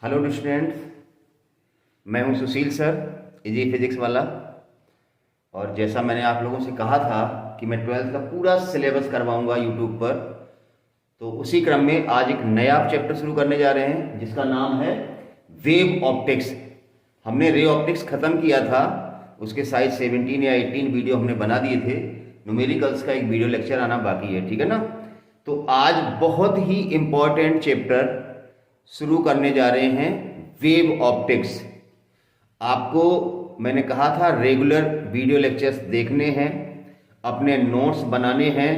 Hello students, मैं हूं सुशील sir, easy physics वाला। और जैसा मैंने आप लोगों से कहा था कि मैं 12th का पूरा सिलेबस करवाऊंगा यूट्यूब पर, तो उसी क्रम में आज एक नया चैप्टर शुरू करने जा रहे हैं जिसका नाम है वेव ऑप्टिक्स। हमने रे ऑप्टिक्स ख़त्म किया था, उसके शायद 17 या 18 वीडियो हमने बना दिए थे। न्यूमेरिकल्स का एक वीडियो लेक्चर आना बाकी है, ठीक है ना। तो आज बहुत ही इम्पॉर्टेंट चैप्टर शुरू करने जा रहे हैं, वेव ऑप्टिक्स। आपको मैंने कहा था रेगुलर वीडियो लेक्चर्स देखने हैं, अपने नोट्स बनाने हैं।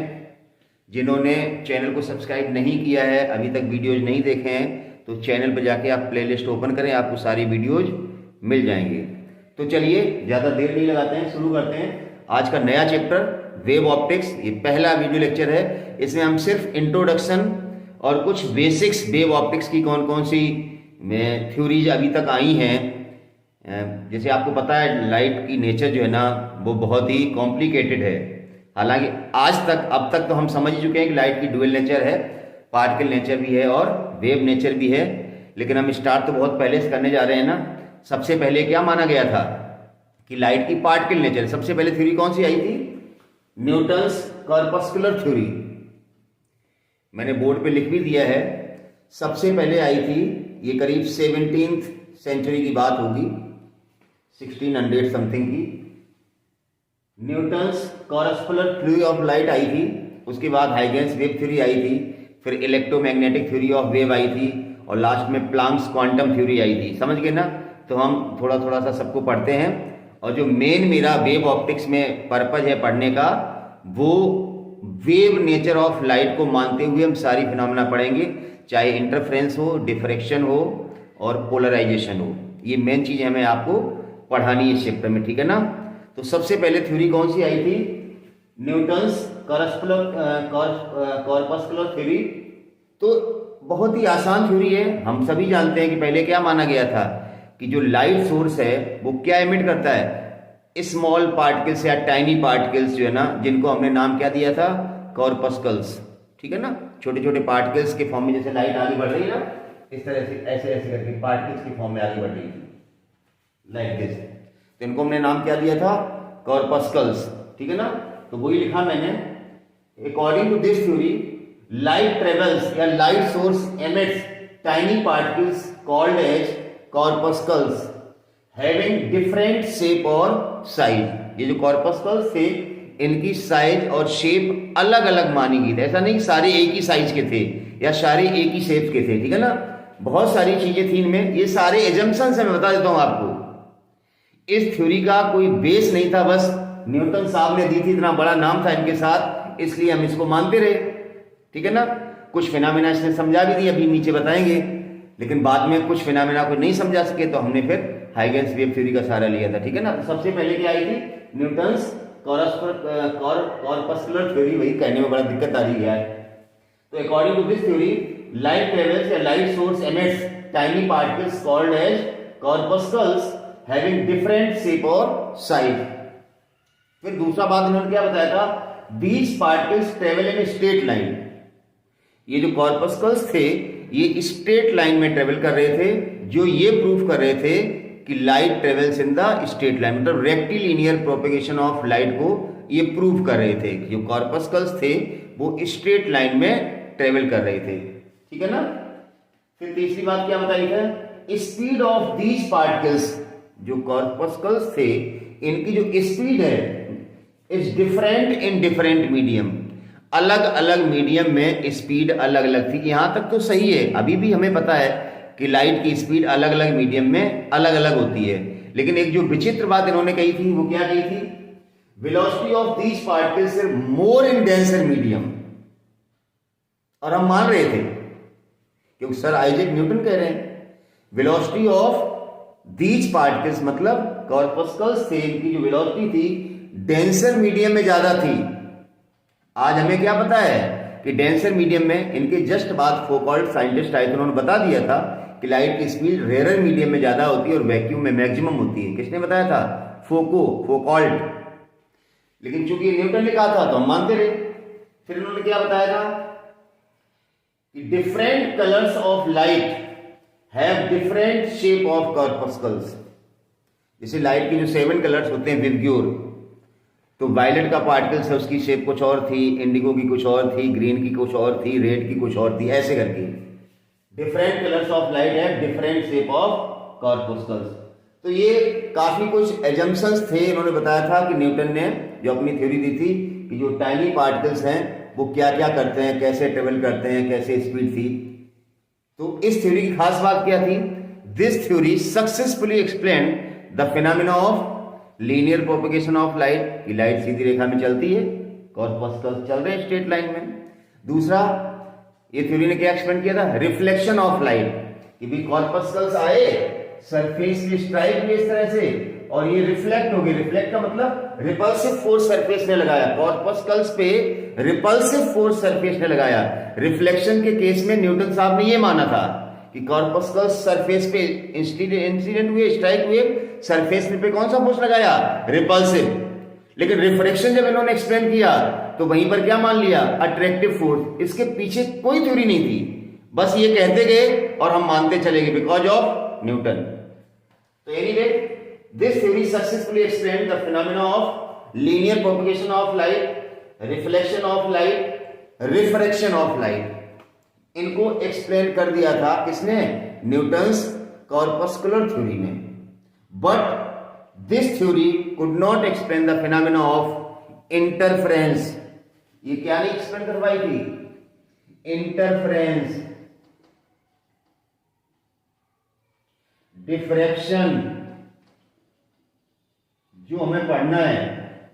जिन्होंने चैनल को सब्सक्राइब नहीं किया है, अभी तक वीडियोज नहीं देखे हैं, तो चैनल पर जाके आप प्लेलिस्ट ओपन करें, आपको सारी वीडियोज मिल जाएंगे। तो चलिए ज़्यादा देर नहीं लगाते हैं, शुरू करते हैं आज का नया चैप्टर वेव ऑप्टिक्स। ये पहला वीडियो लेक्चर है, इसमें हम सिर्फ इंट्रोडक्शन और कुछ बेसिक्स वेव ऑप्टिक्स की कौन कौन सी थ्योरीज अभी तक आई हैं। जैसे आपको पता है लाइट की नेचर जो है ना वो बहुत ही कॉम्प्लिकेटेड है। हालांकि आज तक अब तक तो हम समझ चुके हैं कि लाइट की डुअल नेचर है, पार्टिकल नेचर भी है और वेव नेचर भी है। लेकिन हम स्टार्ट तो बहुत पहले से करने जा रहे हैं ना। सबसे पहले क्या माना गया था कि लाइट की पार्टिकल नेचर। सबसे पहले थ्योरी कौन सी आई थी? Newton's corpuscular theory. मैंने बोर्ड पे लिख भी दिया है। सबसे पहले आई थी, ये करीब 17th सेंचुरी की बात होगी, 1600 समथिंग की। Newton's corpuscular theory of light आई थी। उसके बाद हाइगेंस वेव थ्योरी आई थी, फिर इलेक्ट्रोमैग्नेटिक थ्योरी ऑफ वेव आई थी, और लास्ट में प्लांक्स क्वांटम थ्योरी आई थी। समझ गए ना। तो हम थोड़ा थोड़ा सा सबको पढ़ते हैं, और जो मेन मेरा वेव ऑप्टिक्स में पर्पज है पढ़ने का, वो वेव नेचर ऑफ लाइट को मानते हुए हम सारी फिनोमेना पढ़ेंगे, चाहे इंटरफ्रेंस हो, डिफ्रैक्शन हो और पोलराइजेशन हो। ये मेन चीज़ हमें आपको पढ़ानी है इस चैप्टर में, ठीक है ना। तो सबसे पहले थ्योरी कौन सी आई थी? Newton's corpuscular theory. तो बहुत ही आसान थ्योरी है। हम सभी जानते हैं कि पहले क्या माना गया था कि जो लाइट सोर्स है वो क्या एमिट करता है? स्मॉल पार्टिकल्स या टाइनी पार्टिकल्स जो है ना, जिनको हमने नाम क्या दिया था? कॉर्पस्कल्स, ठीक है ना। छोटे छोटे पार्टिकल्स के फॉर्म में जैसे लाइट आगे बढ़ रही है ना, इस तरह से ऐसे ऐसे करके पार्टिकल्स के फॉर्म में आगे बढ़ रही थी, लाइक दिस। तो इनको हमने नाम क्या दिया था? कॉर्पस्कल्स, ठीक है ना। तो वही लिखा मैंने। According to this theory, light travels या light source emits tiny particles called as corpuscles having different shape और साइज। ये जो कॉर्पस्कल्स थे, इनकी साइज और शेप अलग अलग मानी गई थी। ऐसा नहीं सारे एक ही साइज के थे या सारे एक ही शेप के थे, ठीक है ना। बहुत सारी चीजें थी इनमें। ये सारे एजम्पशंस है, मैं बता देता हूं आपको। इस थ्योरी का कोई बेस नहीं था, बस न्यूटन साहब ने दी थी, इतना बड़ा नाम था इनके साथ, इसलिए हम इसको मानते रहे, ठीक है ना। कुछ फिनोमेना इसने समझा भी दी, अभी नीचे बताएंगे। लेकिन बाद में कुछ फिनोमेना को नहीं समझा सके, तो हमने फिर हाइगेंस वेव थ्योरी का सहारा लिया था, ठीक है ना। तो सबसे पहले क्या आई थी? Newton's corpuscular theory. वही कहने में बड़ा दिक्कत आ रही है। तो according to this theory, light travels या light source emits tiny particles called as corpuscles having different shape और साइज। फिर दूसरा बात इन्होंने क्या बताया था? These particles travel in straight line. ये जो कॉर्पस्कल्स थे ये स्ट्रेट लाइन में ट्रेवल कर रहे थे, जो ये प्रूव कर रहे थे कि light travels in the straight line, मतलब रेक्टिलिनियर प्रोपेगेशन ऑफ लाइट को ये प्रूव कर रहे थे। जो कॉर्पस्कल्स थे वो स्ट्रेट लाइन में ट्रेवल कर रहे थे, ठीक है ना। फिर तीसरी बात क्या बताई है? स्पीड ऑफ दीज पार्टिकल्स, जो कॉर्पस्कल्स थे इनकी जो स्पीड है is different in different medium. अलग अलग मीडियम में स्पीड अलग अलग थी। यहां तक तो सही है, अभी भी हमें पता है कि लाइट की स्पीड अलग अलग मीडियम में अलग अलग होती है। लेकिन एक जो विचित्र बात इन्होंने कही थी, वो क्या कही थी? Velocity of these particles is more in denser medium. और हम मान रहे थे, क्योंकि सर आइजैक न्यूटन कह रहे हैं वेलोसिटी ऑफ दीज पार्टिकल्स, मतलब कॉर्पस्कल्स थे, इनकी जो वेलोसिटी थी डेंसर मीडियम में ज्यादा थी। आज हमें क्या पता है कि डेंसर मीडियम में, इनके जस्ट बाद फोकॉल्ट साइंटिस्ट आए थे, उन्होंने बता दिया था कि लाइट की स्पीड रेयर मीडियम में ज्यादा होती है और वैक्यूम में मैक्सिमम होती है। किसने बताया था? फोकॉल्ट। लेकिन चूंकि न्यूटन ने कहा था तो हम मानते रहे। फिर इन्होंने क्या बताया था कि different colours of light have different shape of corpuscles. जैसे लाइट के जो 7 कलर्स होते हैं विवग्योर, तो वायलेट का पार्टिकल्स है उसकी शेप कुछ और थी, इंडिगो की कुछ और थी, ग्रीन की कुछ और थी, रेड की कुछ और थी, ऐसे करके डिफरेंट कलर्स ऑफ लाइट है डिफरेंट शेप ऑफ कॉर्पस्कल्स। तो ये काफी कुछ एजम्पशंस थे, इन्होंने बताया था कि न्यूटन ने जो अपनी थ्योरी दी थी कि जो टाइनी पार्टिकल्स हैं वो क्या क्या करते हैं, कैसे ट्रेवल करते हैं, कैसे स्पीड थी। तो इस थ्योरी की खास बात क्या थी? This theory successfully explain the phenomena of linear propagation of light, की लाइट सीधी रेखा में चलती है, कॉर्पस्कल्स चल रहे हैं स्ट्रेट लाइन में। दूसरा, ये थ्योरी ने क्या एक्सप्लेन किया था? रिफ्लेक्शन ऑफ लाइट, कि भी कॉर्पस्कल्स आए सरफेस पे स्ट्राइक हुए इस तरह से और ये रिफ्लेक्ट हो गए। रिफ्लेक्ट का मतलब रिपल्सिव फोर्स सरफेस ने लगाया, कॉर्पस्कल्स पे रिपल्सिव फोर्स सरफेस ने लगाया। रिफ्लेक्शन के केस में न्यूटन साहब ने ये माना था कि कॉर्पस्कल्स सरफेस पे इंसिडेंट हुए, स्ट्राइक हुए, सरफेस पे कौन सा फोर्स लगाया? रिपल्सिव। लेकिन रिफ्रैक्शन जब इन्होंने एक्सप्लेन किया तो वहीं पर क्या मान लिया? Attractive force. इसके पीछे कोई थ्योरी नहीं थी, बस ये कहते गए और हम मानते चले गए बिकॉज ऑफ न्यूटन। तो anyway, this theory successfully explain the phenomena of linear propagation of light, reflection of light, refraction of light. इनको एक्सप्लेन कर दिया था किसने? न्यूटन्स कॉर्पस्कुलर थ्योरी ने। But this theory could not explain the phenomena of interference। ये क्या नहीं explain करवाई थी? इंटरफेरेंस, डिफ्रैक्शन, जो हमें पढ़ना है,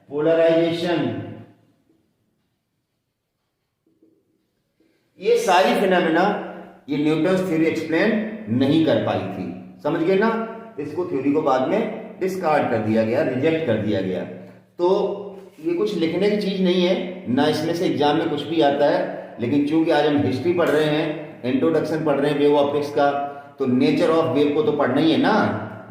पोलराइजेशन, ये सारी फिनोमेना ये न्यूटन्स थ्योरी एक्सप्लेन नहीं कर पाई थी। समझ गए ना? इसको थ्योरी को बाद में डिस्कार्ड कर दिया गया, रिजेक्ट कर दिया गया। तो ये कुछ लिखने की चीज नहीं है, ना इसमें से एग्जाम में कुछ भी आता है, लेकिन चूंकि आज हम हिस्ट्री पढ़ रहे हैं, इंट्रोडक्शन पढ़ रहे हैं वेव ऑप्टिक्स का, तो नेचर ऑफ वेव को तो पढ़ना ही है ना।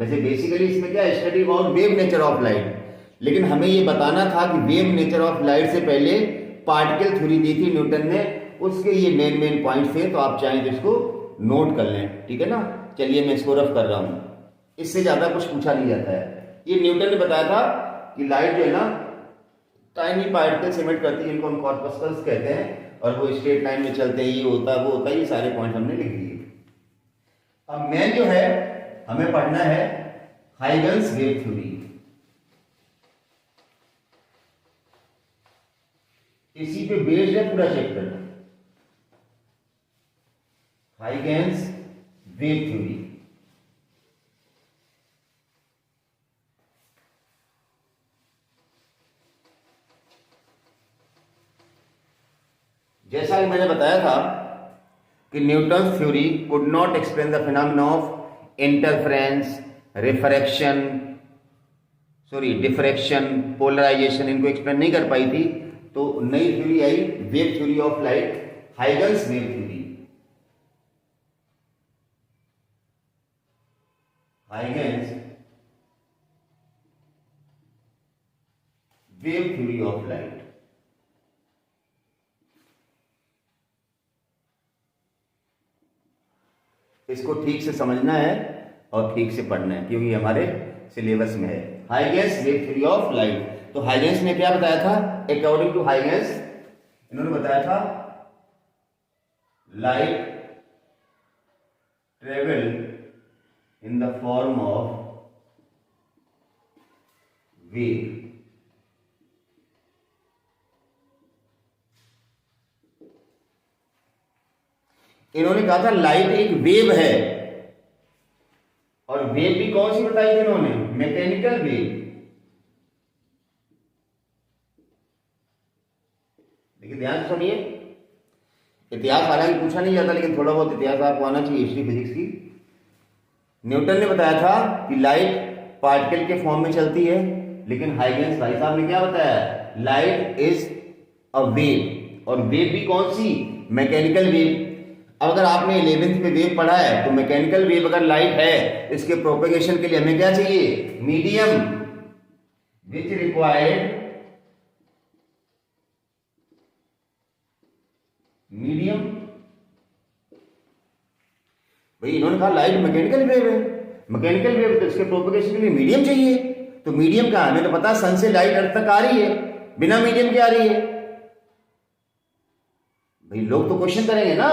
वैसे बेसिकली इसमें क्या study about wave nature of light, लेकिन हमें ये बताना था कि वेव नेचर ऑफ लाइट से पहले पार्टिकल थ्योरी दी थी न्यूटन ने, उसके ये मेन पॉइंट थे। तो आप चाहें तो इसको नोट कर लें, ठीक है ना। चलिए मैं इसको रफ कर रहा हूं, इससे ज्यादा कुछ पूछा नहीं जाता है। ये न्यूटन ने बताया था कि लाइट जो है ना टाइनी पार्टिकल्स इमिट करती है, इनको हम कॉर्पस्कल्स कहते हैं, और वो स्ट्रेट लाइन में चलते हैं, ये होता है वो होता है, ये सारे पॉइंट हमने लिख दिए। अब मेन जो है हमें पढ़ना है हाइगन्स वेव थ्योरी। इसी पे बेस्ड है पूरा चैप्टर, हाइगन्स वेव थ्योरी। जैसा कि मैंने बताया था कि Newton's theory could not explain the phenomena of interference, refraction, diffraction, polarisation, इनको एक्सप्लेन नहीं कर पाई थी। तो नई थ्योरी आई, wave theory of light, Huygens wave theory. Huygens wave theory of light. इसको ठीक से समझना है और ठीक से पढ़ना है, क्योंकि हमारे सिलेबस में है। Huygens wave theory of light. तो हाइगन्स ने क्या बताया था? अकॉर्डिंग टू हाइगन्स इन्होंने बताया था light travel in the form of wave. इन्होंने कहा था लाइट एक वेव है, और वेव भी कौन सी बताई थी इन्होंने? Mechanical wave. देखिए ध्यान से सुनिए, इतिहास हालांकि पूछा नहीं जाता, लेकिन थोड़ा बहुत इतिहास आपको आना चाहिए हिस्ट्री फिजिक्स की। न्यूटन ने बताया था कि लाइट पार्टिकल के फॉर्म में चलती है, लेकिन हाइगन्स भाई साहब ने क्या बताया? लाइट इज अ वेव, और वेव भी कौन सी? Mechanical wave. अब अगर आपने 11th में वेव पढ़ा है, तो मैकेनिकल वेव अगर लाइट है, इसके प्रोपेगेशन के लिए हमें क्या चाहिए? मीडियम विच रिक्वायर्ड मीडियम भाई इन्होंने कहा लाइट मैकेनिकल वेव है, मैकेनिकल वेव तो इसके प्रोपगेशन के लिए मीडियम चाहिए। तो मीडियम कहाँ है? हमें तो पता सन से लाइट अर्थ तक आ रही है, बिना मीडियम के आ रही है। भाई लोग तो क्वेश्चन करेंगे ना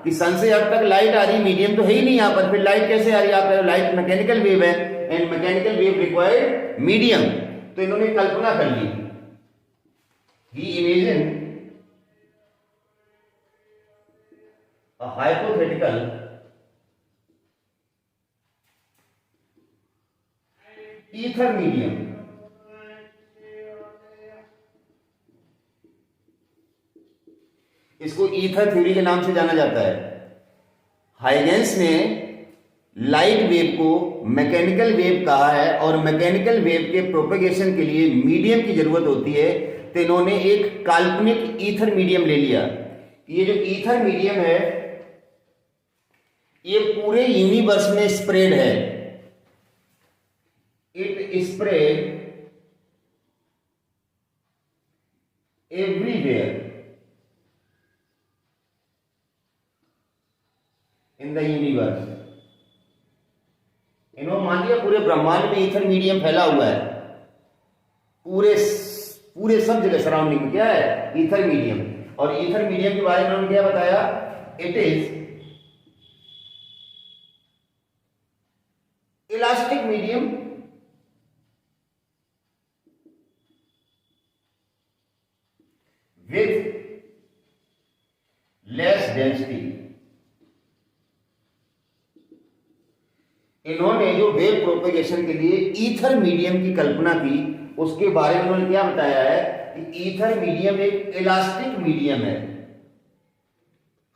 कि सन से अर्थ तक लाइट आ रही, मीडियम तो है ही नहीं यहाँ पर, फिर लाइट कैसे आ रही है? आप कह रहे हो लाइट मैकेनिकल वेव है and mechanical wave required medium. तो इन्होंने कल्पना कर ली, he imagine a hypothetical ether medium इसको ईथर थ्योरी के नाम से जाना जाता है। हाइगेंस ने लाइट वेव को मैकेनिकल वेव कहा है और मैकेनिकल वेव के प्रोपेगेशन के लिए मीडियम की जरूरत होती है। तो इन्होंने एक काल्पनिक ईथर मीडियम ले लिया। ये जो ईथर मीडियम है ये पूरे यूनिवर्स में स्प्रेड है, it spread everywhere in the universe. इन्होंने मान लिया पूरे ब्रह्मांड में ईथर मीडियम फैला हुआ है, पूरे सब जगह सराउंडिंग में क्या है? Ether medium. और ईथर मीडियम के बारे में उन्होंने क्या बताया? It is elastic medium with less density. इन्होंने जो वेव प्रोपेगेशन के लिए ईथर मीडियम की कल्पना की उसके बारे में उन्होंने क्या बताया है कि ईथर मीडियम एक इलास्टिक मीडियम है,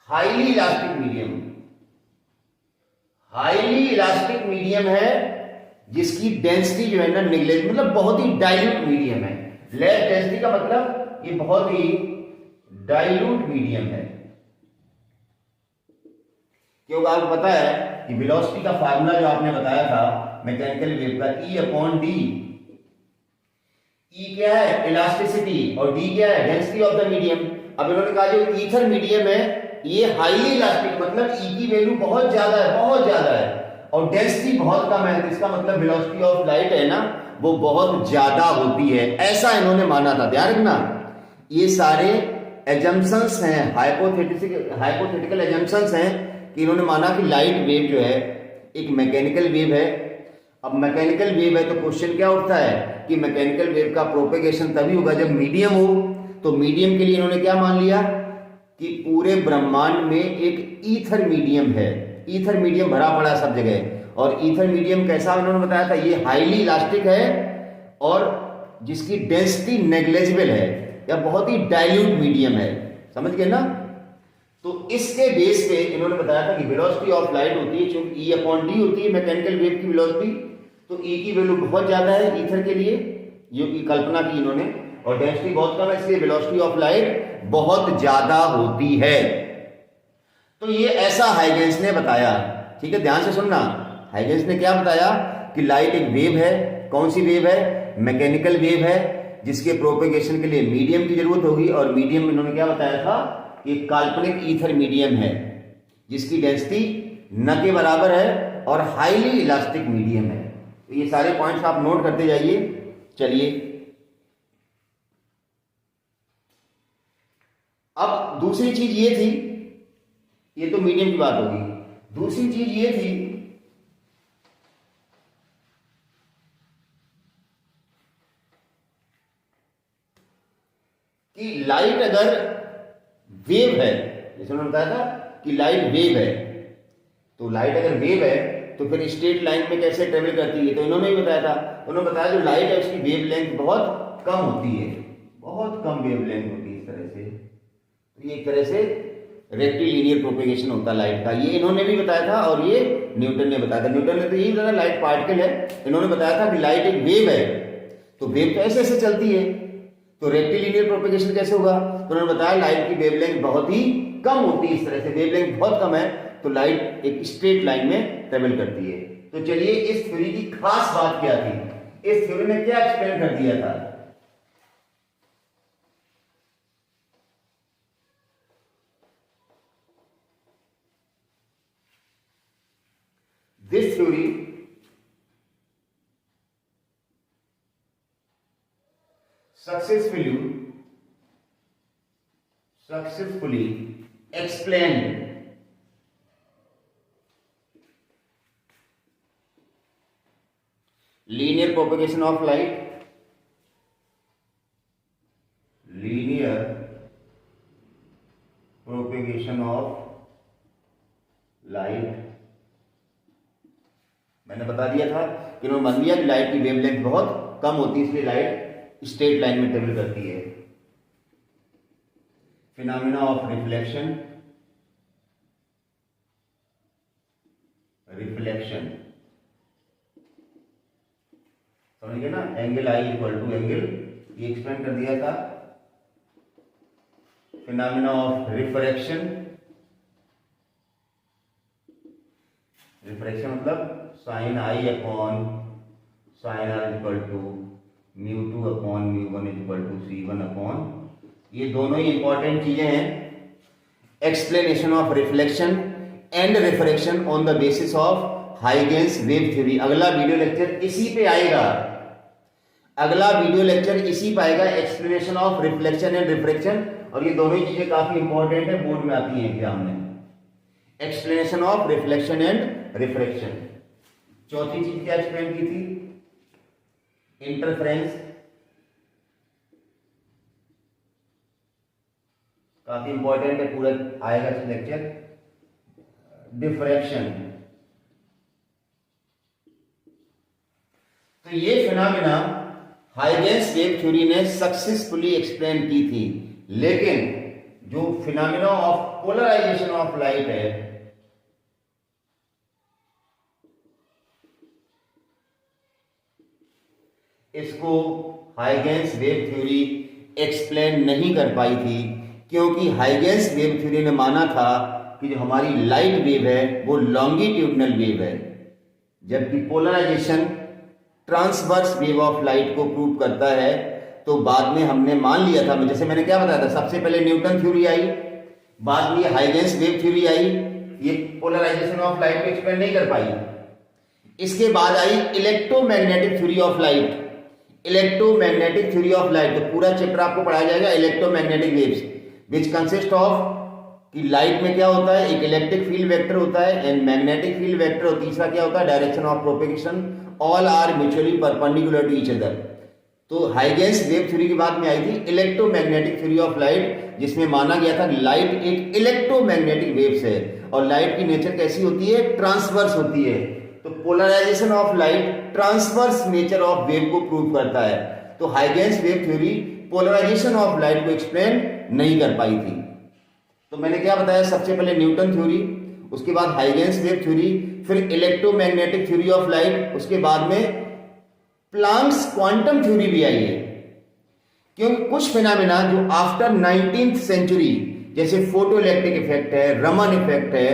highly elastic medium, highly elastic medium है जिसकी डेंसिटी जो है ना निगलेक्ट, मतलब बहुत ही डाइल्यूट मीडियम है। लेस डेंसिटी का मतलब ये बहुत ही डाइल्यूट मीडियम है। क्योंकि आपको पता है कि वेलोसिटी का फार्मूला जो आपने बताया था मैकेनिकल वेव का, E अपॉन डी। E क्या है? इलास्टिसिटी, और D क्या है? Density of the medium. अब इन्होंने कहा जो ईथर मीडियम है ये हाईली इलास्टिक, मतलब E की वैल्यू बहुत ज्यादा है, बहुत ज्यादा है, और डेंसिटी बहुत कम है। इसका मतलब वेलोसिटी ऑफ लाइट है ना वो बहुत ज्यादा होती है, ऐसा इन्होंने माना था। ध्यान रखना ये सारे एजम्पशंस हैं, हाइपोथेटिकल एजम्पशंस हैं कि इन्होंने माना कि लाइट वेव जो है एक मैकेनिकल वेव है। अब मैकेनिकल वेव है तो क्वेश्चन क्या उठता है कि मैकेनिकल वेव का प्रोपेगेशन तभी होगा जब मीडियम हो। तो मीडियम के लिए इन्होंने क्या मान लिया कि पूरे ब्रह्मांड में एक ईथर मीडियम है, ईथर मीडियम भरा पड़ा सब जगह। और ईथर मीडियम कैसा उन्होंने बताया था? ये हाईली इलास्टिक है और जिसकी डेंसिटी नेग्लेजिबल है या बहुत ही डाइल्यूट मीडियम है। समझ गए ना? तो इसके बेस पे इन्होंने बताया था कि वेलोसिटी ऑफ लाइट होती है क्योंकि E अपॉन डी होती है मैकेनिकल वेव की वेलोसिटी, तो E की वैल्यू बहुत ज्यादा है ईथर के लिए, जो की कल्पना की इन्होंने, और डेंसिटी बहुत कम है इसलिए वेलोसिटी ऑफ लाइट बहुत ज्यादा होती है। तो ये ऐसा हाइगेंस ने बताया। ठीक है, ध्यान से सुनना। हाइगेंस ने क्या बताया कि लाइट एक वेव है। कौन सी वेव है? मैकेनिकल वेव है जिसके प्रोपेगेशन के लिए मीडियम की जरूरत होगी। और मीडियम इन्होंने क्या बताया था कि काल्पनिक ईथर मीडियम है जिसकी डेंसिटी न के बराबर है और हाईली इलास्टिक मीडियम है। तो ये सारे पॉइंट्स आप नोट करते जाइए। चलिए अब दूसरी चीज ये थी, ये तो मीडियम की बात होगी। दूसरी चीज ये थी कि लाइट अगर वेव है, जैसे उन्होंने बताया था कि लाइट वेव है, तो लाइट अगर वेव है तो फिर स्ट्रेट लाइन में कैसे ट्रेवल करती है? तो इन्होंने भी बताया था, उन्होंने बताया जो लाइट है उसकी वेव लेंथ बहुत कम होती है, बहुत कम वेव लेंथ होती है इस तरह से। तो ये एक तरह से रेक्टिलिनियर प्रोपेगेशन होता है लाइट का, ये इन्होंने भी बताया था और ये न्यूटन ने बताया था। न्यूटन ने तो यही बताया लाइट पार्टिकल है, इन्होंने बताया था कि लाइट एक वेव है। तो वेव तो ऐसे ऐसे चलती है, तो रेक्टिलिनियर प्रोपेगेशन कैसे होगा? तो उन्होंने बताया लाइट की वेवलेंथ बहुत ही कम होती है, इस तरह से वेवलेंथ बहुत कम है तो लाइट एक स्ट्रेट लाइन में ट्रेवल करती है। तो चलिए इस थ्योरी की खास बात क्या थी, इस थ्योरी ने क्या एक्सप्लेन कर दिया था? This theory successfully explained linear propagation of light, linear propagation of light। मैंने बता दिया था कि उन्होंने मान लिया कि लाइट की वेवलेंथ बहुत कम होती है, इसलिए लाइट स्ट्रेट लाइन में ट्रेवल करती है। फिनोमेना ऑफ रिफ्लेक्शन, समझ गए ना, angle i equal to angle, ये एक्सप्लेन कर दिया था। फिनोमेना ऑफ रिफ्रैक्शन, रिफ्रैक्शन मतलब sine i upon sine r equal to mu two upon mu one equal to c one upon, ये दोनों ही इंपॉर्टेंट चीजें हैं। Explanation of reflection and refraction on the basis of Huygens wave theory. अगला video lecture इसी पे आएगा, अगला वीडियो लेक्चर इसी पे आएगा, explanation of reflection and refraction. और ये दोनों ही चीजें काफी इंपॉर्टेंट है, बोर्ड में आती है एग्जाम में। Explanation of reflection and refraction. चौथी चीज क्या एक्सप्लेन की थी? इंटरफेरेंस, काफी इंपॉर्टेंट है, पूरा आएगा इस लेक्चर। डिफ्रैक्शन, तो ये फिनोमेना हाइगेंस वेव थ्योरी ने सक्सेसफुली एक्सप्लेन की थी, लेकिन जो phenomena of polarisation of light है, इसको हाइगेंस वेव थ्योरी एक्सप्लेन नहीं कर पाई थी, क्योंकि हाइगेंस वेव थ्योरी ने माना था कि जो हमारी लाइट वेव है वो लॉन्गिट्यूडनल वेव है, जबकि polarisation transverse wave of light को प्रूव करता है। तो बाद में हमने मान लिया था, जैसे मैंने क्या बताया था, सबसे पहले न्यूटन थ्योरी आई, बाद में हाइगेंस वेव थ्योरी आई, ये पोलराइजेशन ऑफ लाइट को एक्सप्लेन नहीं कर पाई। इसके बाद आई electromagnetic theory of light, electromagnetic theory of light. तो पूरा चैप्टर आपको पढ़ाया जाएगा electromagnetic waves, which consist of कि लाइट में क्या होता है, एक इलेक्ट्रिक फील्ड वेक्टर होता है एंड मैग्नेटिक फील्ड वेक्टर, और तीसरा क्या होता है, direction of propagation, all are mutually perpendicular to each other. तो हाइगेंस वेव थ्योरी के बाद में आई थी इलेक्ट्रोमैग्नेटिक थ्योरी ऑफ लाइट, जिसमें माना गया था लाइट एक इलेक्ट्रोमैग्नेटिक वेव्स है, और लाइट की नेचर कैसी होती है, ट्रांसवर्स होती है। तो polarisation of light transverse nature of wave को प्रूव करता है। तो Huygens wave theory polarisation of light को एक्सप्लेन नहीं कर पाई थी। तो मैंने क्या बताया, सबसे पहले न्यूटन थ्योरी, उसके बाद हाइगेंस वेव थ्योरी, फिर इलेक्ट्रोमैग्नेटिक थ्योरी ऑफ लाइट, उसके बाद में प्लांक्स क्वांटम थ्योरी भी आई है। क्योंकि कुछ फिनोमेना जो आफ्टर 19th सेंचुरी, जैसे फोटो इलेक्ट्रिक इफेक्ट है, रमन इफेक्ट है,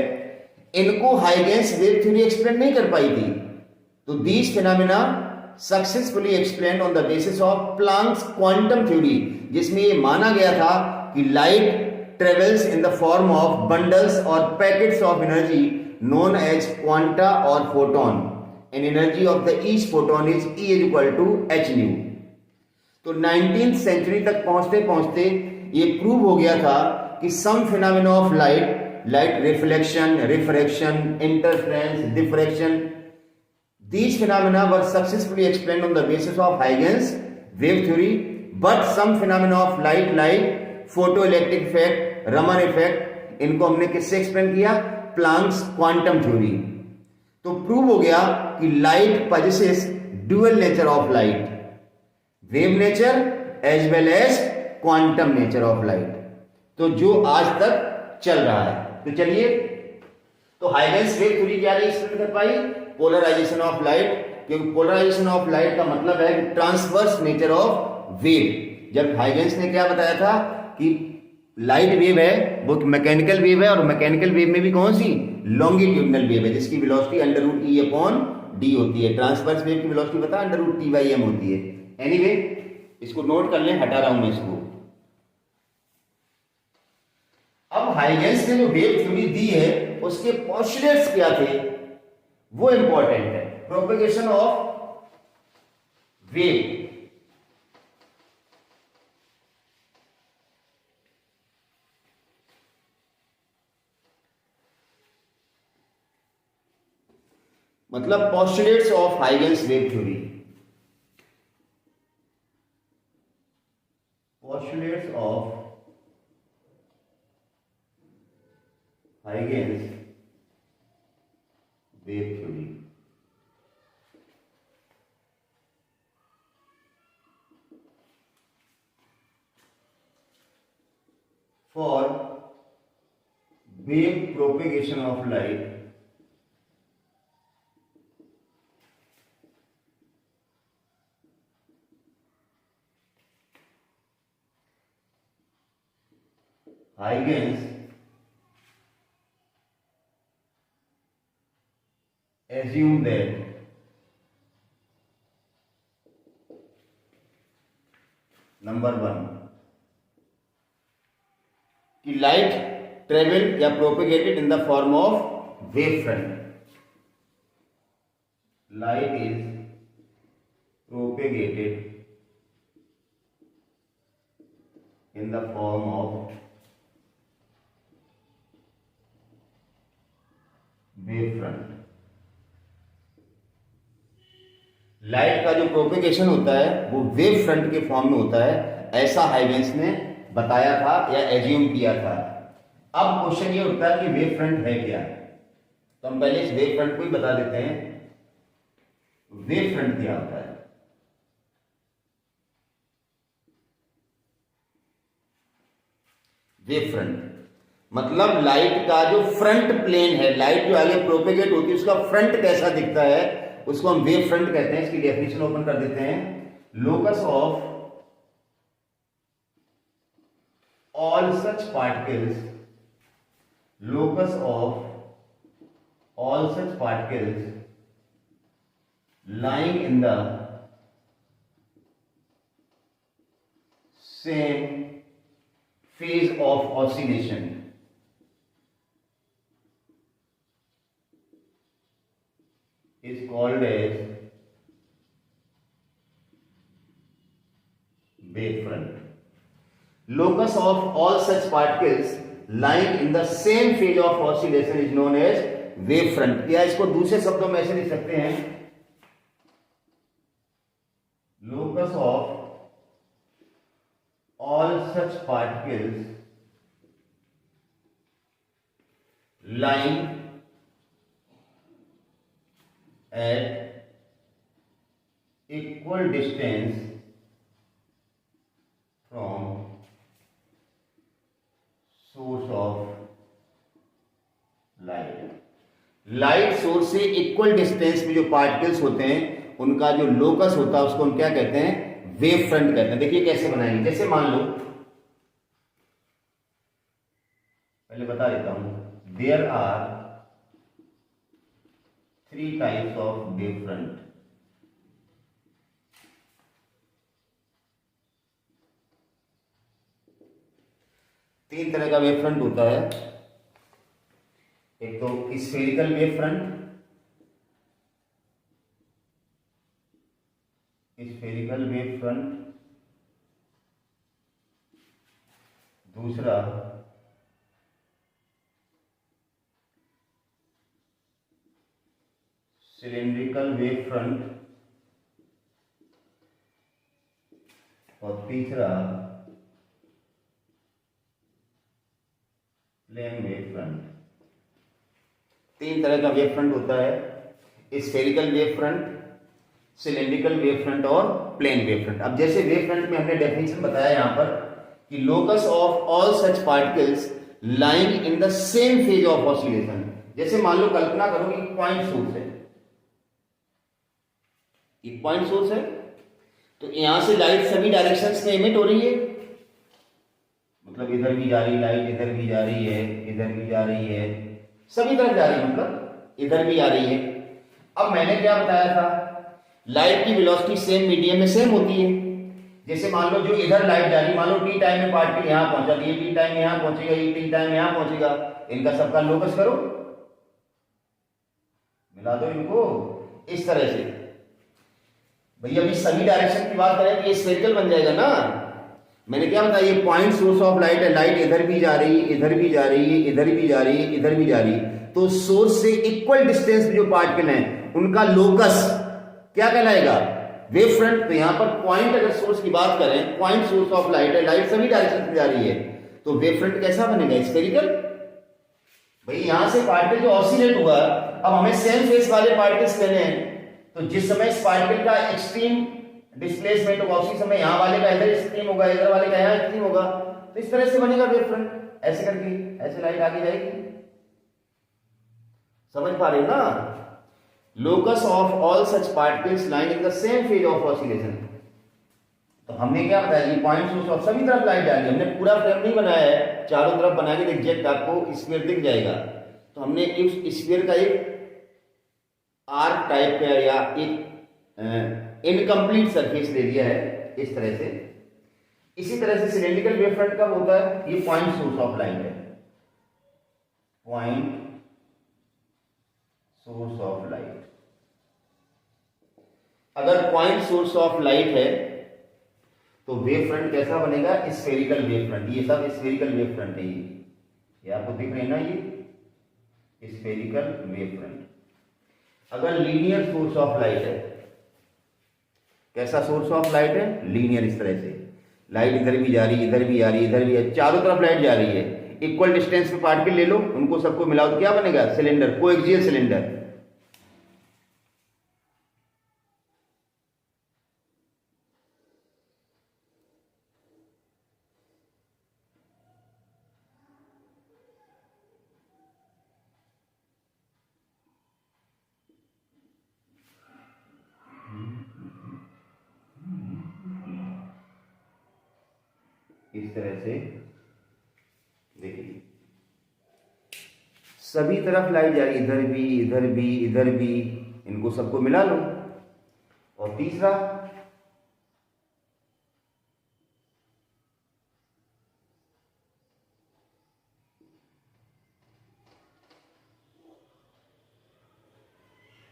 इनको हाइगेंस वेव थ्योरी एक्सप्लेन नहीं कर पाई थी। तो these phenomena successfully explain on the basis of Planck's quantum theory, जिसमें ये माना गया था कि light travels in the form of bundles और packets of energy known as quanta or photon, and energy of the each photon is E is equal to h nu। तो 19th century तक पहुंचते पहुंचते ये प्रूव हो गया था कि some phenomena of light, light reflection, refraction, interference, diffraction, these phenomena were successfully explained on the basis of Huygens wave theory, but some phenomena of light like photoelectric effect, Raman effect, इनको हमने किससे explain किया, Planck's quantum theory. तो prove हो गया कि light possesses dual nature of light, wave nature as well as quantum nature of light, तो जो आज तक चल रहा है। तो चलिए, तो हाइगेंस वेव थ्योरी क्या नहीं एक्सप्लेन कर पाई, पोलराइजेशन ऑफ लाइट, क्योंकि पोलराइजेशन ऑफ लाइट का मतलब है ट्रांसवर्स नेचर ऑफ वेव। जब हाइगेंस ने क्या बताया था कि लाइट वेव है वो मैकेनिकल वेव है, और मैकेनिकल वेव में भी कौन सी, लॉन्गिट्यूडनल वेव है, जिसकी वेलोसिटी √E/d होती है। ट्रांसवर्स वेव की वेलोसिटी पता है, √T/m होती है। एनीवे, इसको नोट कर लें, हटा रहा हूं मैं इसको। अब हाइगेंस ने जो वेव थ्योरी दी है उसके पोस्टुलेट्स क्या थे वो इंपॉर्टेंट है। प्रोपेगेशन ऑफ वेव, मतलब postulates of Huygens wave theory, postulates of Huygens wave theory. For wave propagation of light Huygens assume that number 1 कि लाइट ट्रेवल या propagated in the form of wave front, light is propagated in the form of wave front। Light का जो propagation होता है वो wave front के form में होता है, ऐसा हाइगेंस ने बताया था या एज्यूम किया था। अब क्वेश्चन ये उठता है कि वेव फ्रंट है क्या, तो हम पहले इस वेव फ्रंट को ही बता देते हैं। वेव फ्रंट क्या होता है? वेव फ्रंट मतलब लाइट का जो फ्रंट प्लेन है, लाइट जो आगे प्रोपेगेट होती है उसका फ्रंट कैसा दिखता है, उसको हम वेव फ्रंट कहते हैं। इसकी डेफिनेशन ओपन कर देते हैं। Locus of all such particles, locus of all such particles lying in the same phase of oscillation is called as wave front। Locus of all such particles lying in the same phase of oscillation is known as wave front। या इसको दूसरे शब्दों में ऐसे लिख सकते हैं, locus of all such particles lying at equal distance from source of light। Light source से इक्वल डिस्टेंस में जो पार्टिकल्स होते हैं उनका जो लोकस होता है उसको हम क्या कहते हैं? वेव फ्रंट कहते हैं। देखिए कैसे बनाएंगे। जैसे मान लो, पहले बता देता हूं, there are 3 types of wave front. तीन तरह का वेव फ्रंट होता है। एक तो spherical wave front, spherical wave front, दूसरा सिलेंड्रिकल वेव फ्रंट और तीसरा प्लेन वेव फ्रंट। तीन तरह का वेव फ्रंट होता है, spherical wave front, cylindrical wave front और प्लेन वेव फ्रंट। अब जैसे वेव फ्रंट में हमने डेफिनेशन बताया यहां पर कि locus of all such particles lying in the same phase of oscillation. जैसे मान लो, कल्पना करो कि पॉइंट सोर्स है, एक पॉइंट सोर्स है, तो यहां से लाइट सभी डायरेक्शंस में इमिट हो रही है, मतलब इधर भी जा रही लाइट, इधर भी जा रही है, इधर भी जा रही है, सभी तरफ जा रही है, मतलब इधर भी आ रही है। अब मैंने क्या बताया था, लाइट की वेलोसिटी सेम मीडियम में सेम होती है। जैसे मान लो जो इधर लाइट जा रही, मान लो टी टाइम में पार्टिकल यहां पहुंचा, ये टी टाइम में यहां पहुंचेगा, ये टी टाइम में यहां पहुंचेगा, इनका सबका लोकस करो। मिला दो इनको इस तरह से। भैया अभी सभी डायरेक्शन की बात करें तो ये स्फेरिकल बन जाएगा ना। मैंने क्या बताया, ये पॉइंट सोर्स ऑफ लाइट है, लाइट इधर भी जा रही है, इधर भी जा रही है, इधर भी जा रही है, इधर भी जा रही है, तो सोर्स से इक्वल डिस्टेंस में जो पार्टिकल हैं उनका लोकस क्या कहलाएगा, वेव फ्रंट। तो यहां पर पॉइंट, अगर सोर्स की बात करें, पॉइंट सोर्स ऑफ लाइट है, लाइट सभी डायरेक्शन में जा रही है, तो वेव फ्रंट कैसा बनेगा, स्फेरिकल। भाई यहां से पार्टिकल जो ऑसिलेट हुआ, अब हमें सेम फेस वाले पार्टिकल्स लेने हैं, तो जिस समय इस पार्टिकल का एक्सट्रीम डिस्प्लेसमेंट होगा उसी समय यहां वाले का इधर एक्सट्रीम होगा, इधर वाले का यहां एक्सट्रीम होगा, तो इस तरह से बनेगा वेव फ्रंट। ऐसे करके ऐसे लाइट आगे जाएगी, समझ पा रहे हो ना। Locus of all such particles lying in the same phase of oscillation. तो हमने क्या बताया, ये पॉइंट सोर्स ऑफ सभी तरफ लाइट डाली, हमने पूरा फ्रेम नहीं बनाया है, चारों तरफ बनाएंगे तो एग्जैक्ट आपको स्फीयर दिख जाएगा। तो हमने इस स्फीयर का एक आर्क टाइप का या एक इनकम्प्लीट सरफेस ले लिया है इस तरह से। इसी तरह से सिलेंड्रिकल वेव फ्रंट कब होता है, ये पॉइंट सोर्स ऑफ लाइट है, पॉइंट सोर्स ऑफ लाइट। अगर पॉइंट सोर्स ऑफ लाइट है तो वेव फ्रंट कैसा बनेगा, स्फेरिकल वेव फ्रंट। ये सब स्फेरिकल वेव फ्रंट है, ये आपको दिख रहे हैं ना, ये स्फेरिकल वेव फ्रंट। अगर लीनियर सोर्स ऑफ लाइट है, कैसा सोर्स ऑफ लाइट है, लीनियर, इस तरह से लाइट इधर भी जा रही है, इधर भी आ रही है, इधर भी है, चारों तरफ लाइट जा रही है, इक्वल डिस्टेंस पे पार्टिकल ले लो, उनको सबको मिलाओ तो क्या बनेगा, सिलेंडर, कोएक्सियल सिलेंडर। इस तरह से देखिए सभी तरफ लाइट जा रही, इधर भी, इधर भी, इधर भी, इनको सबको मिला लो। और तीसरा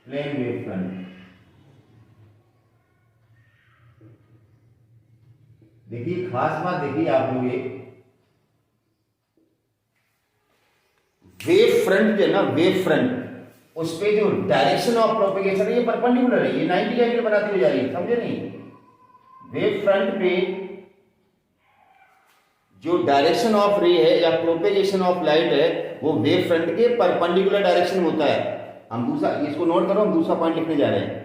प्लेन वेव फ्रंट। देखिए खास बात देखिए आप लोग, वेव फ्रंट जो है ना, वेव फ्रंट, उस पे जो डायरेक्शन ऑफ प्रोपेगेशन है ये परपेंडिकुलर है, ये 90 एंगल बनाती हुई जा रही है, समझे नहीं। वेव फ्रंट पे जो डायरेक्शन ऑफ रे है या प्रोपेगेशन ऑफ लाइट है वो वेव फ्रंट के परपेंडिकुलर डायरेक्शन में होता है। हम दूसरा, इसको नोट करो, हम दूसरा पॉइंट लिखने जा रहे हैं।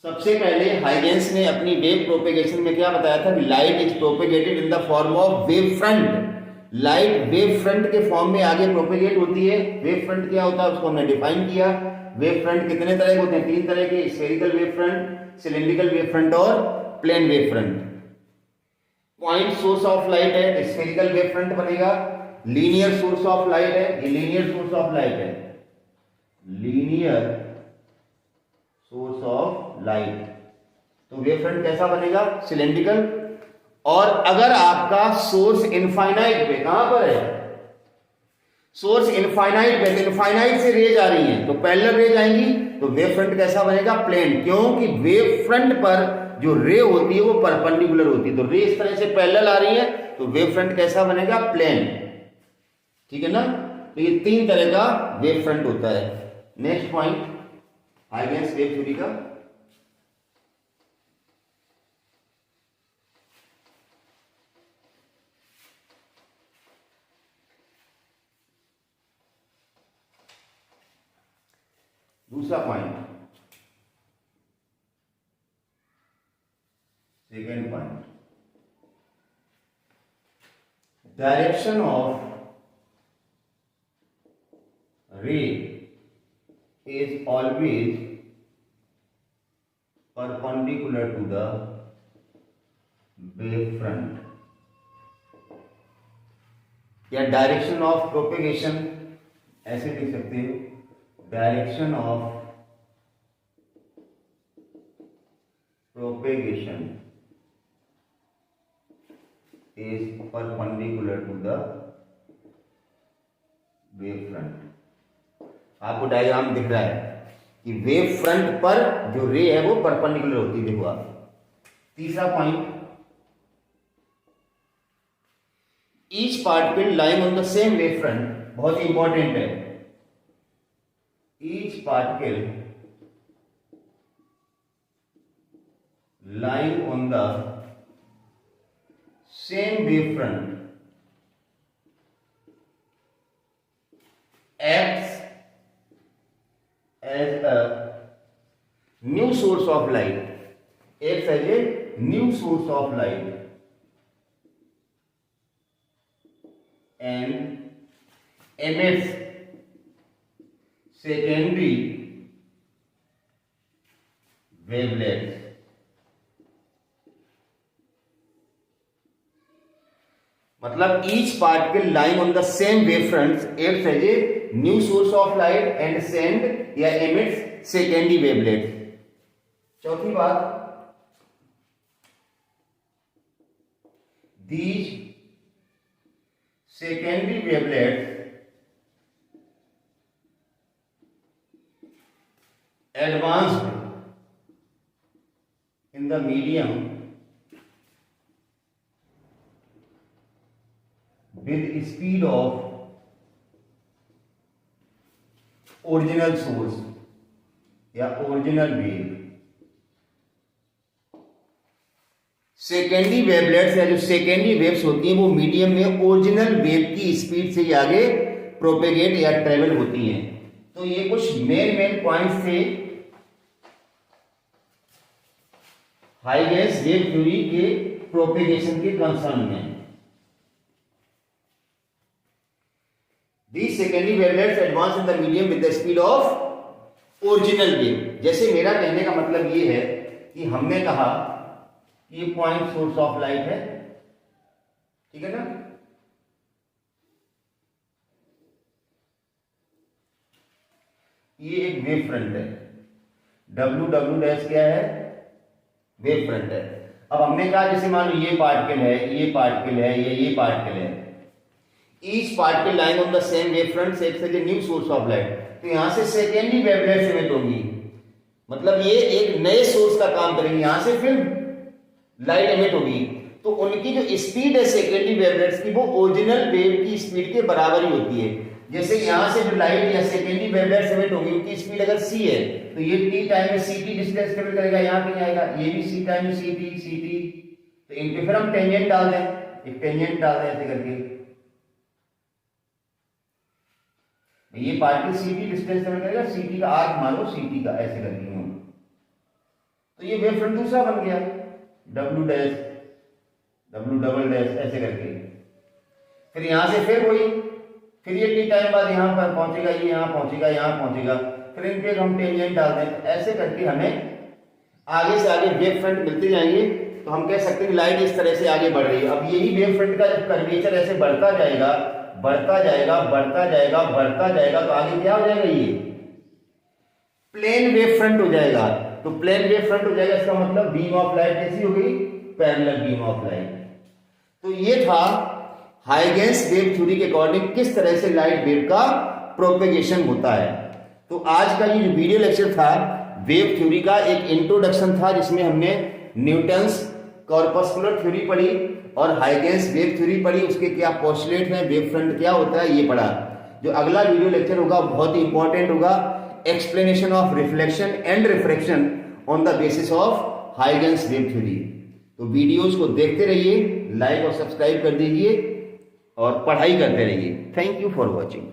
सबसे पहले हाइगेंस ने अपनी वेव प्रोपेगेशन में क्या बताया था कि light is propagated in the form of wave front. Light wave front के फॉर्म में आगे प्रोपेगेट होती है। वेव फ्रंट क्या होता है उसको हमने डिफाइन किया। वेव फ्रंट कितने तरह के होते हैं, 3 तरह के, spherical wave front, cylindrical wave front और plane wave front. Point source of light है, स्फेरिकल वेव फ्रंट बनेगा। लीनियर सोर्स ऑफ लाइट है, ये लीनियर सोर्स ऑफ लाइट है, लीनियर सोर्स ऑफ लाइट, तो वेव फ्रंट कैसा बनेगा, सिलेंड्रिकल। और अगर आपका सोर्स इनफाइनाइट पे, कहां पर है, सोर्स इनफाइनाइट पे, तो इनफाइनाइट से रेज आ रही हैं तो पैरेलल रेज आएंगी, तो वेव फ्रंट कैसा बनेगा, प्लेन। क्योंकि वेव फ्रंट पर जो रे होती है वो परपेंडिकुलर होती है, तो रे इस तरह से पैरेलल आ रही है तो वेव फ्रंट कैसा बनेगा, प्लेन। ठीक है ना। तो ये 3 तरह का वेव फ्रंट होता है। Next point, Huygens wave theory का। दूसरा point, second point, direction of रे is always perpendicular to the wave front, या डायरेक्शन ऑफ प्रोपेगेशन ऐसे लिख सकते हो, direction of propagation is perpendicular to the wave front। आपको डायग्राम दिख रहा है कि वेव फ्रंट पर जो रे है वो परपेंडिकुलर होती है। देखो आप, तीसरा point, each particle lying on the same wave front, बहुत ही इंपॉर्टेंट है। Each particle lying on the same wavefront acts as a new source of light, acts as a new source of light and emits secondary wavelets. मतलब each particle lying on the same wave front acts as a new source of light and send या emits secondary wavelet. चौथी बात, these secondary wavelets advanced in the medium with speed of original source या original wave। Secondary wavelets या जो secondary waves होती हैं वो medium में ओरिजिनल वेव की स्पीड से आगे प्रोपेगेट या ट्रेवल होती हैं। तो ये कुछ मेन पॉइंट्स थे हाइगेंस वेव थ्योरी के प्रोपेगेशन के कंसर्न में। These secondary wavelets advance in the medium with the speed of original wave। जैसे मेरा कहने का मतलब ये है कि हमने कहा कि ये पॉइंट सोर्स ऑफ लाइट है, ठीक है ना। ये एक वेव फ्रंट है, W क्या है, वेव फ्रंट है। अब हमने कहा जैसे मान लो ये पार्टिकल है, ये पार्टिकल है, ये पार्टिकल है। Each particle lying on the same wavefront acts as a new source of light। तो यहां से सेकेंडरी वेवलेट्स एमिट होंगी, मतलब ये एक नए सोर्स का काम करेंगे, यहां से फिर लाइट एमिट होगी। तो उनकी जो स्पीड है सेकेंडरी वेवलेट्स की वो ओरिजिनल वेव की स्पीड के बराबर ही होती है। जैसे यहां से जो लाइट या सेकेंडरी वेवलेट्स एमिट होगी उनकी स्पीड अगर c है तो ये t टाइम में ct डिस्टेंस ट्रेवल करेगा, यहां कहीं आएगा, ये भी c टाइम में ct। तो इनके फिर हम टेंजेंट डाल दें, एक टेंजेंट डाल दें ऐसे करके, ये पार्टिकल ct डिस्टेंस ट्रेवल करेगा, ct का आर्क मानो ct का, ऐसे करके हूं। तो ये वेव फ्रंट दूसरा बन गया, w ऐसे करके। फिर यहां से फिर वही, फिर ये टी टाइम बाद यहां पर पहुंचेगा, ये यहां पहुंचेगा, यहां पहुंचेगा, फिर इन पे हम टेंजेंट डाल दें। ऐसे करके हमें आगे से आगे वेव फ्रंट मिलते जाएंगे। तो हम कह सकते हैं लाइट इस तरह से आगे बढ़ रही है। अब यही वेव फ्रंट का जब कर्वेचर ऐसे बढ़ता जाएगा, बढ़ता जाएगा, बढ़ता जाएगा, बढ़ता जाएगा, तो आगे क्या हो जाएगा, ये प्लेन वेव फ्रंट हो जाएगा। तो प्लेन वेव फ्रंट हो जाएगा, इसका मतलब बीम ऑफ लाइट कैसी हो गई, पैरेलल बीम ऑफ लाइट। तो ये था हाइगेंस वेव थ्योरी के अकॉर्डिंग किस तरह से लाइट वेव का प्रोपेगेशन होता है। तो आज का ये जो वीडियो लेक्चर था वेव थ्योरी का एक इंट्रोडक्शन था, जिसमें हमने न्यूटन्स कॉर्पस्कुलर थ्योरी पढ़ी और हाइगेंस वेव थ्योरी पढ़ी, उसके क्या पोस्टुलेट हैं, वेव फ्रंट क्या होता है, ये पढ़ा। जो अगला वीडियो लेक्चर होगा बहुत ही इंपॉर्टेंट होगा, explanation of reflection and refraction on the basis of Huygens wave theory. तो वीडियोस को देखते रहिए, लाइक और सब्सक्राइब कर दीजिए और पढ़ाई करते रहिए। Thank you for watching.